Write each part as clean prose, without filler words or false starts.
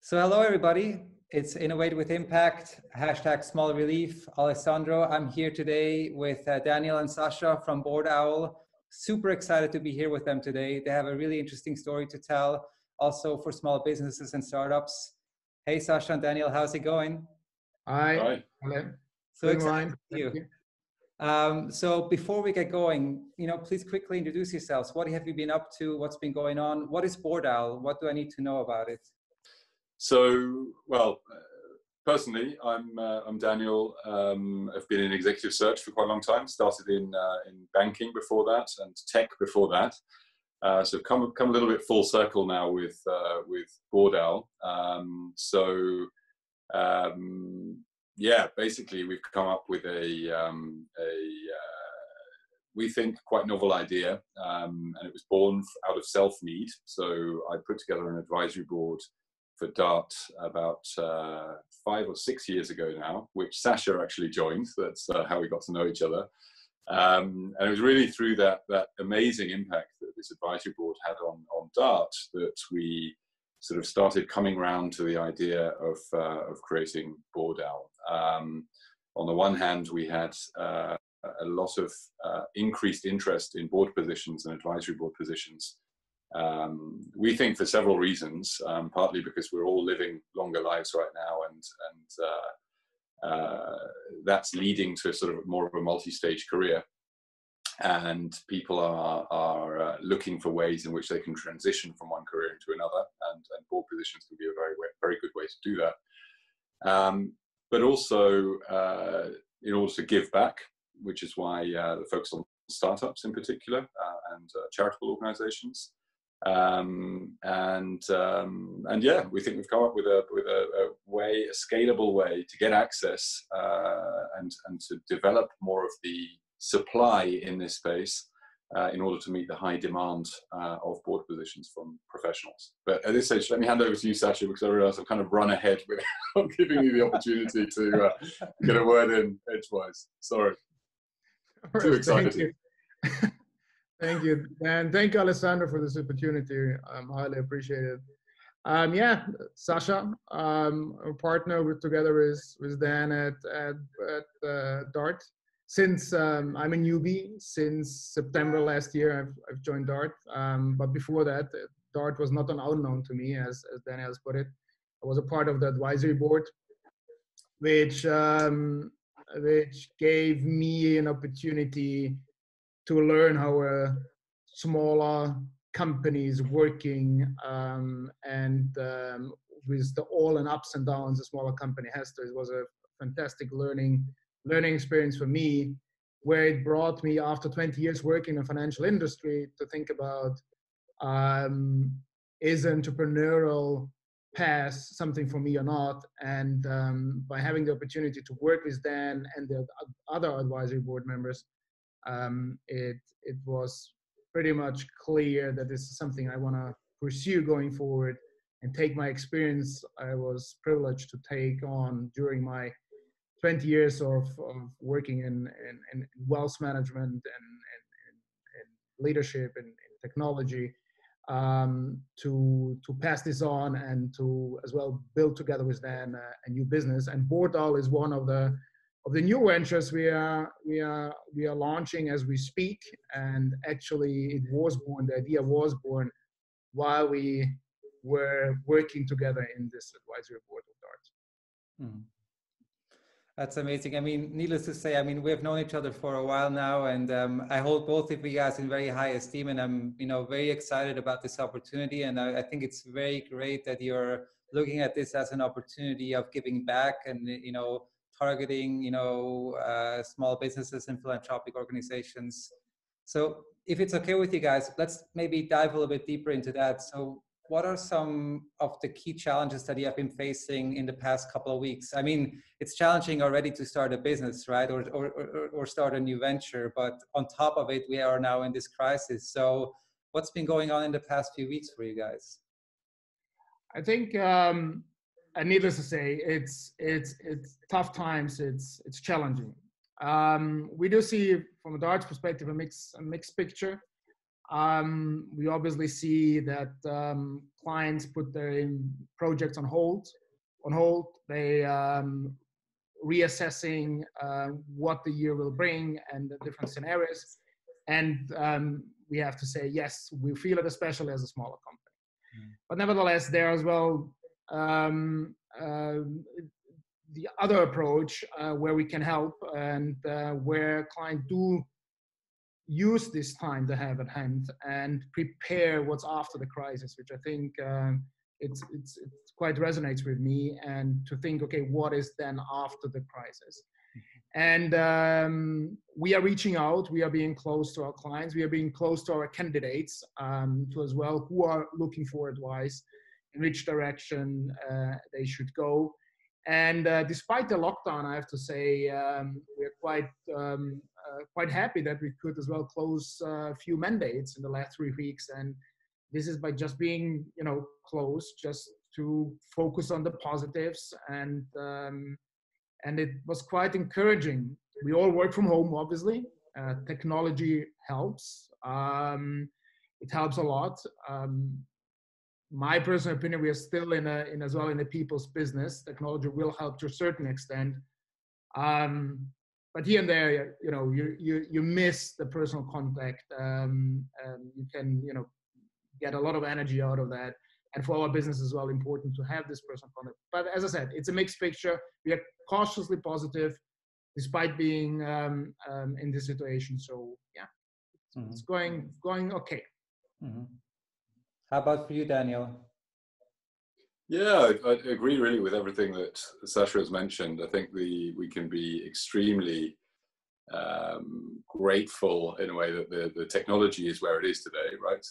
So hello, everybody. It's Innovate with Impact, hashtag small relief. Alessandro, I'm here today with Daniel and Sasha from Board Owl. Super excited to be here with them today. They have a really interesting story to tell, also for small businesses and startups. Hey, Sasha and Daniel, how's it going? Hi. Hello. So excited to see you. So before we get going, please quickly introduce yourselves. What have you been up to? What's been going on? What is Board Owl? What do I need to know about it? So, personally, I'm Daniel. I've been in executive search for quite a long time. Started in banking before that and tech before that. So come a little bit full circle now with Board Owl. Basically we've come up with a we think quite novel idea, and it was born out of self-need. So I put together an advisory board for Dart about 5 or 6 years ago now, which Sasha actually joined. That's how we got to know each other. And it was really through that amazing impact that this advisory board had on Dart that we sort of started coming around to the idea of creating Board Owl. On the one hand, we had a lot of increased interest in board positions and advisory board positions. We think for several reasons, partly because we're all living longer lives right now, and that's leading to sort of more of a multi-stage career, and people are looking for ways in which they can transition from one career into another, and board positions can be a very good way to do that. But also in order to give back, which is why the focus on startups in particular and charitable organizations. We think we've come up with a scalable way to get access and to develop more of the supply in this space in order to meet the high demand of board positions from professionals. But at this stage, let me hand over to you, Sasha, because I realize I've kind of run ahead without giving you the opportunity to get a word in edgewise. Sorry. Too excited. Thank you. And thank you, Alessandro, for this opportunity. Highly appreciate it. Sasha, our partner together with Dan at Dart. Since I'm a newbie, since September last year, I've joined Dart. But before that, Dart was not an unknown to me, as Daniel has put it. I was a part of the advisory board, which gave me an opportunity to learn how smaller companies working and with all and ups and downs a smaller company has to. It was a fantastic learning experience for me, where it brought me, after 20 years working in the financial industry, to think about is entrepreneurial path something for me or not. And by having the opportunity to work with Dan and the other advisory board members, it was pretty much clear that this is something I want to pursue going forward and take my experience I was privileged to take on during my 20 years of working in wealth management and leadership and technology, to pass this on and to as well build together with Dan a new business. And Board Owl is one of the new ventures we are launching as we speak. And actually the idea was born while we were working together in this advisory board of Dart. Mm. That's amazing. I mean, needless to say, we have known each other for a while now, and I hold both of you guys in very high esteem, and I'm, very excited about this opportunity. And I think it's very great that you're looking at this as an opportunity of giving back and, targeting, small businesses and philanthropic organizations. So if it's okay with you guys, let's maybe dive a little bit deeper into that. So what are some of the key challenges that you have been facing in the past couple of weeks? It's challenging already to start a business, right? Or start a new venture, but on top of it, we are now in this crisis. So what's been going on in the past few weeks for you guys? I think, needless to say, it's tough times. It's challenging. We do see, from a Dart's perspective, a mixed picture. We obviously see that clients put their projects on hold. They reassessing what the year will bring and the different scenarios. And we have to say, yes, we feel it, especially as a smaller company. But nevertheless, there as well, the other approach where we can help and where clients do use this time they have at hand and prepare what's after the crisis, which I think it's quite resonates with me, and to think, okay, what is then after the crisis? And we are reaching out, we are being close to our clients, we are being close to our candidates to as well, who are looking for advice in which direction they should go. And despite the lockdown, I have to say, we're quite happy that we could as well close a few mandates in the last 3 weeks. And this is by just being, close, just to focus on the positives. And it was quite encouraging. We all work from home, obviously. Technology helps. It helps a lot. My personal opinion, we are still in a people's business. Technology will help to a certain extent. But here and there, you miss the personal contact. You can, get a lot of energy out of that. And for our business as well, important to have this personal contact. But as I said, it's a mixed picture. We are cautiously positive, despite being in this situation. So yeah, it's going okay. Mm-hmm. How about for you, Daniel? Yeah, I agree really with everything that Sasha has mentioned. I think we can be extremely grateful in a way that the technology is where it is today, right?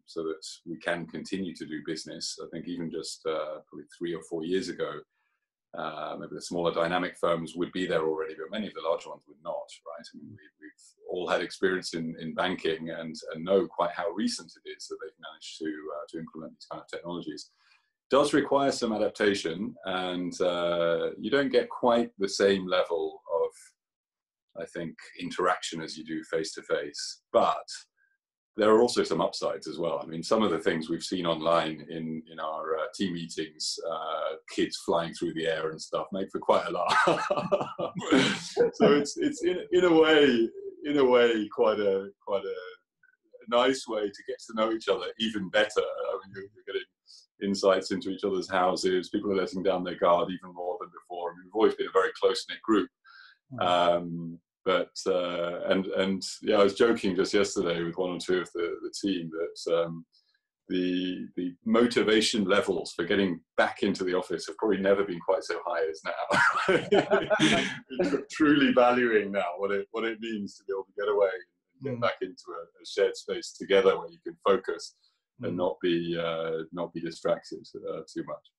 So that we can continue to do business. I think even just probably 3 or 4 years ago, maybe the smaller dynamic firms would be there already, but many of the larger ones would not, right? I mean, we've all had experience in banking and know quite how recent it is that they've managed to implement these kind of technologies. It does require some adaptation, and you don't get quite the same level of, I think, interaction as you do face-to-face, but there are also some upsides as well. I mean, some of the things we've seen online in our team meetings, kids flying through the air and stuff, make for quite a laugh. So it's in a way quite a nice way to get to know each other even better. I mean, you're getting insights into each other's houses. People are letting down their guard even more than before. I mean, we've always been a very close-knit group. But yeah, I was joking just yesterday with 1 or 2 of the team that the motivation levels for getting back into the office have probably never been quite so high as now. Truly valuing now what it means to be able to get away and get back into a shared space together where you can focus and not be distracted too much.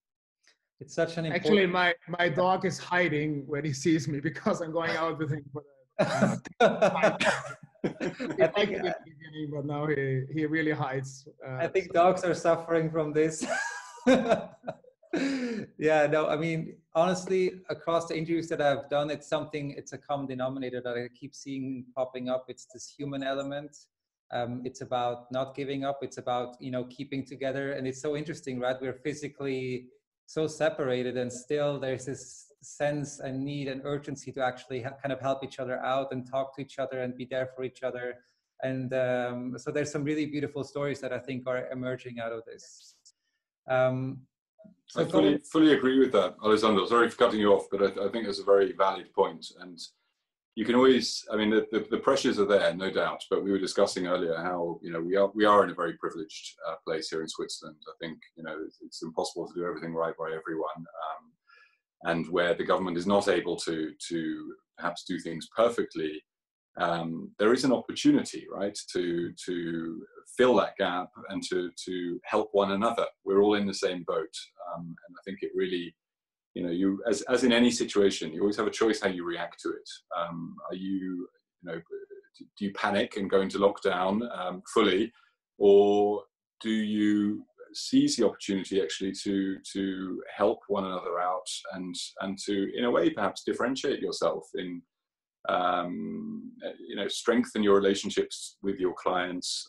It's such an important... Actually, my dog is hiding when he sees me because I'm going out with him for the he liked it in the beginning, but now he really hides. I think dogs are suffering from this. Yeah, no, I mean, honestly, across the interviews that I've done, it's a common denominator that I keep seeing popping up. It's this human element. It's about not giving up. It's about, keeping together. And it's so interesting, right? We're physically so separated, and still there's this sense and need and urgency to actually kind of help each other out and talk to each other and be there for each other. And so there's some really beautiful stories that I think are emerging out of this. I fully agree with that, Alessandro. Sorry for cutting you off, but I think it's a very valid point. And you can always, I mean, the pressures are there, no doubt. But we were discussing earlier how, we are in a very privileged place here in Switzerland. I think, it's impossible to do everything right by everyone. And where the government is not able to perhaps do things perfectly, there is an opportunity, right, to fill that gap and to help one another. We're all in the same boat. And I think it really, you, as in any situation, you always have a choice how you react to it. Are you, do you panic and go into lockdown fully, or do you seize the opportunity actually to help one another out and to, in a way, perhaps differentiate yourself in strengthen your relationships with your clients,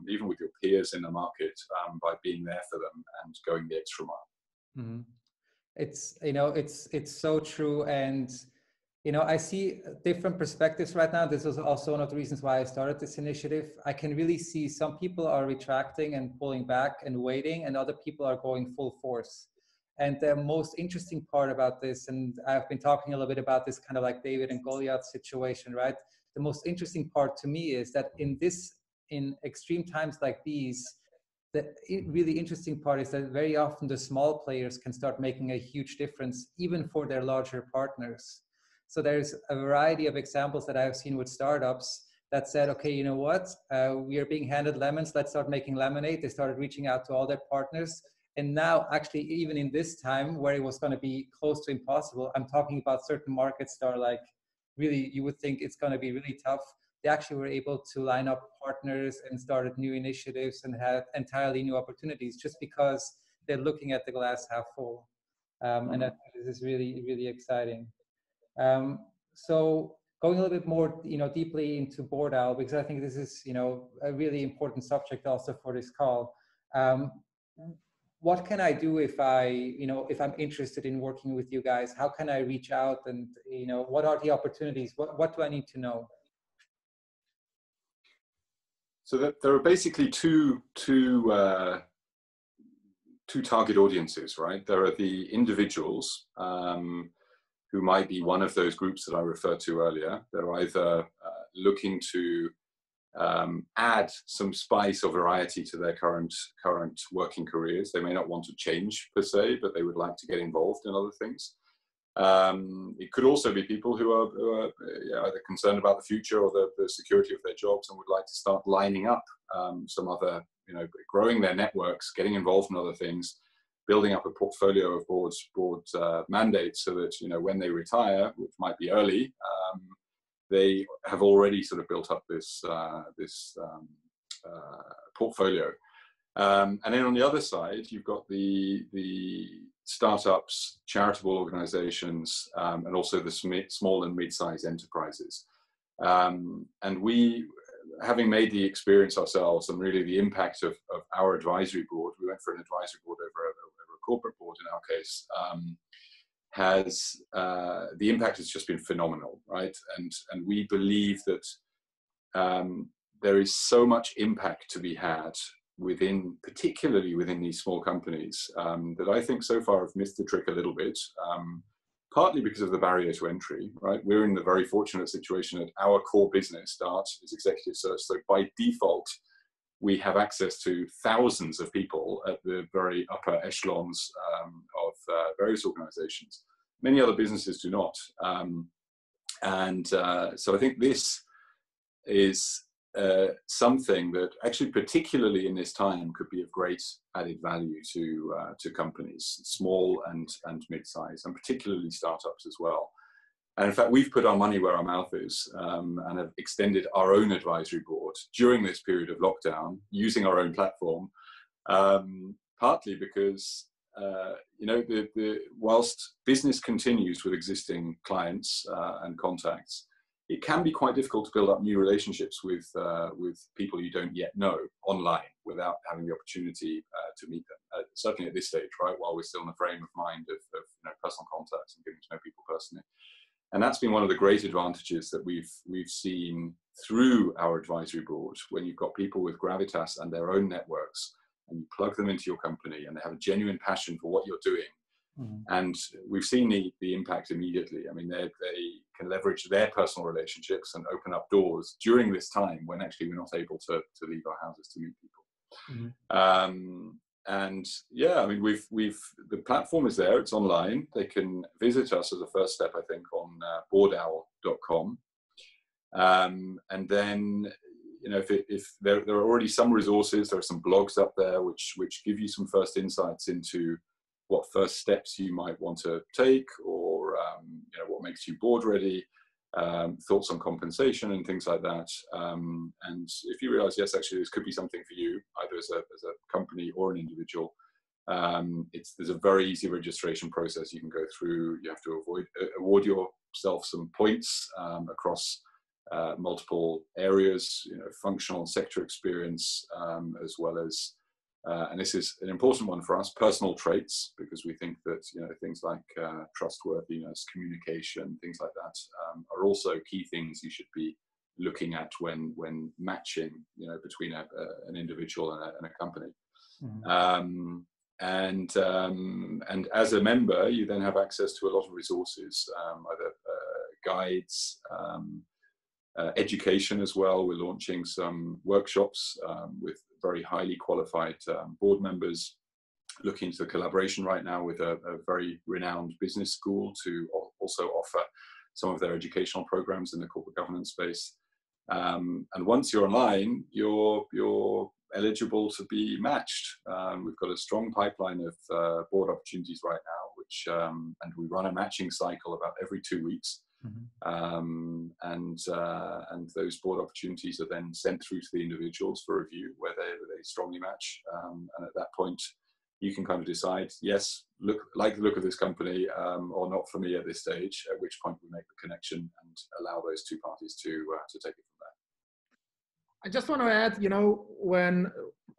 even with your peers in the market, by being there for them and going the extra mile. Mm-hmm. It's so true. And I see different perspectives right now. This was also one of the reasons why I started this initiative. I can really see some people are retracting and pulling back and waiting, and other people are going full force. And the most interesting part about this, and I've been talking a little bit about this kind of like David and Goliath situation, right? The most interesting part to me is that in extreme times like these, the really interesting part is that very often the small players can start making a huge difference, even for their larger partners. So there's a variety of examples that I've seen with startups that said, okay, you know what, we are being handed lemons, let's start making lemonade. They started reaching out to all their partners. And now, actually, even in this time where it was going to be close to impossible, I'm talking about certain markets that are like, really, you would think it's going to be really tough. They actually were able to line up partners and started new initiatives and had entirely new opportunities just because they're looking at the glass half full. And I think this is really, really exciting. So going a little bit more, deeply into Board Owl, because I think this is, a really important subject also for this call. What can I do if if I'm interested in working with you guys? How can I reach out, and what are the opportunities? What do I need to know? So there are basically two target audiences, right? There are the individuals who might be one of those groups that I referred to earlier. They're either looking to add some spice or variety to their current working careers. They may not want to change per se, but they would like to get involved in other things. It could also be people who are either concerned about the future or the security of their jobs and would like to start lining up some other, growing their networks, getting involved in other things, building up a portfolio of board mandates so that, when they retire, which might be early, they have already sort of built up this portfolio. And then on the other side, you've got the startups, charitable organizations, and also the small and mid-sized enterprises. And we, having made the experience ourselves and really the impact of our advisory board, we went for an advisory board over a corporate board in our case, the impact has just been phenomenal, right? And we believe that there is so much impact to be had particularly within these small companies, that I think so far have missed the trick a little bit, partly because of the barrier to entry, right? We're in the very fortunate situation that our core business, Dart, is executive search. So by default, we have access to thousands of people at the very upper echelons of various organizations. Many other businesses do not. So I think this is something that actually, particularly in this time, could be of great added value to companies, small and mid-size, and particularly startups as well. And in fact, we've put our money where our mouth is, and have extended our own advisory board during this period of lockdown, using our own platform, partly because whilst business continues with existing clients and contacts, it can be quite difficult to build up new relationships with people you don't yet know online without having the opportunity to meet them. Certainly at this stage, right, while we're still in the frame of mind of personal contacts and getting to know people personally. And that's been one of the great advantages that we've seen through our advisory board, when you've got people with gravitas and their own networks, and you plug them into your company, and they have a genuine passion for what you're doing. Mm-hmm. And we've seen the impact immediately. I mean, they can leverage their personal relationships and open up doors during this time when actually we're not able to leave our houses to meet people. Mm-hmm. And yeah, I mean, the platform is there, it's online. They can visit us as a first step, I think, on boardowl.com. And then, if there are already some resources, there are some blogs up there which give you some first insights into what first steps you might want to take, or what makes you board ready, thoughts on compensation and things like that. And if you realize, yes, actually this could be something for you, either as a company or an individual, There's a very easy registration process you can go through. You have to award yourself some points across multiple areas, functional and sector experience, as well as, and this is an important one for us, personal traits, because we think that things like trustworthiness, communication, things like that are also key things you should be looking at when matching, between an individual and a company. Mm-hmm. And as a member, you then have access to a lot of resources, either guides, education as well. We're launching some workshops with very highly qualified board members, looking into the collaboration right now with a very renowned business school to also offer some of their educational programs in the corporate governance space. And once you're online, you're eligible to be matched. We've got a strong pipeline of board opportunities right now, which and we run a matching cycle about every 2 weeks. Mm-hmm. And those board opportunities are then sent through to the individuals for review, where they strongly match. And at that point, you can kind of decide, yes, like the look of this company, or not for me at this stage. At which point we make the connection and allow those two parties to take it from there. I just want to add, when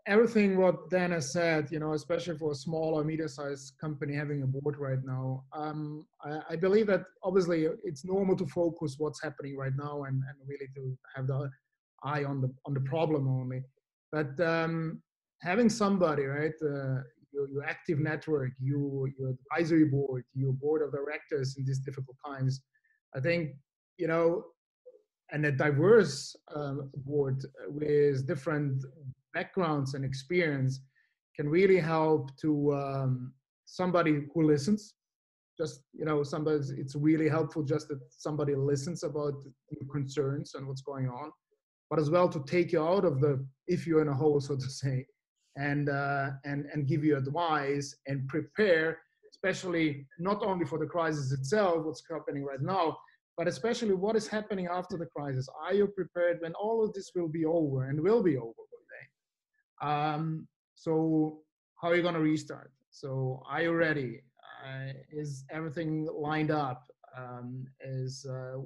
everything what Dan has said, especially for a small or medium-sized company having a board right now, I believe that obviously it's normal to focus what's happening right now and really to have the eye on the problem only. But having somebody, right, your active network, your advisory board, your board of directors in these difficult times, I think, and a diverse board with different backgrounds and experience can really help to somebody who listens. Just, sometimes it's really helpful just that somebody listens about your concerns and what's going on, but as well to take you out of if you're in a hole, so to say, and give you advice and prepare, especially not only for the crisis itself, what's happening right now, but especially what is happening after the crisis. Are you prepared when all of this will be over, and will be over one day? So how are you going to restart? So are you ready? Is everything lined up?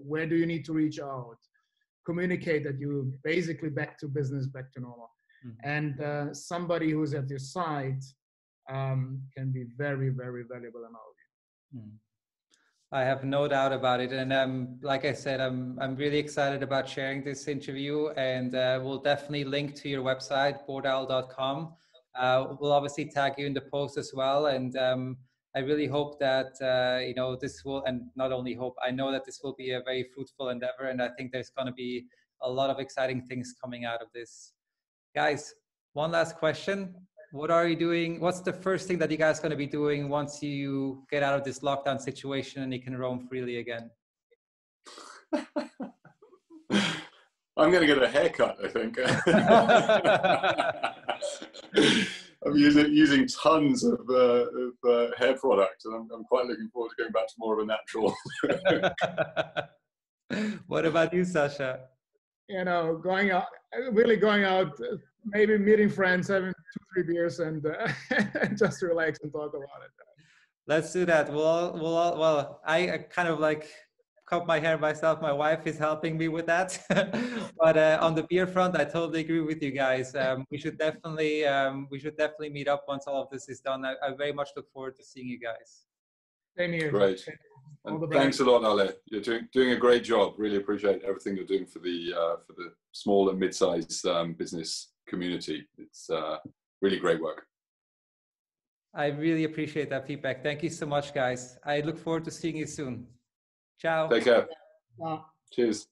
Where do you need to reach out? Communicate that you're basically back to business, back to normal. Mm-hmm. And somebody who's at your side can be very, very valuable in our view. Mm-hmm. I have no doubt about it. And like I said, I'm really excited about sharing this interview, and we'll definitely link to your website, boardowl.com. We'll obviously tag you in the post as well. And I really hope that, this will, and not only hope, I know that this will be a very fruitful endeavor. And I think there's going to be a lot of exciting things coming out of this. Guys, one last question. What are you doing? What's the first thing that you guys are going to be doing once you get out of this lockdown situation and you can roam freely again? I'm going to get a haircut, I think. I'm using tons of hair products, and I'm quite looking forward to going back to more of a natural. What about you, Sasha? Going out, maybe meeting friends, having 2-3 beers, and just relax and talk about it. Let's do that. Well, I kind of cut my hair myself. My wife is helping me with that. But on the beer front, I totally agree with you guys. We should definitely meet up once all of this is done. I very much look forward to seeing you guys. Same here. Great. And thanks a lot, Ale. You're doing a great job. Really appreciate everything you're doing for the small and mid-sized business community. It's really great work. I really appreciate that feedback. Thank you so much, guys. I look forward to seeing you soon. Ciao. Take care. Ciao. Cheers.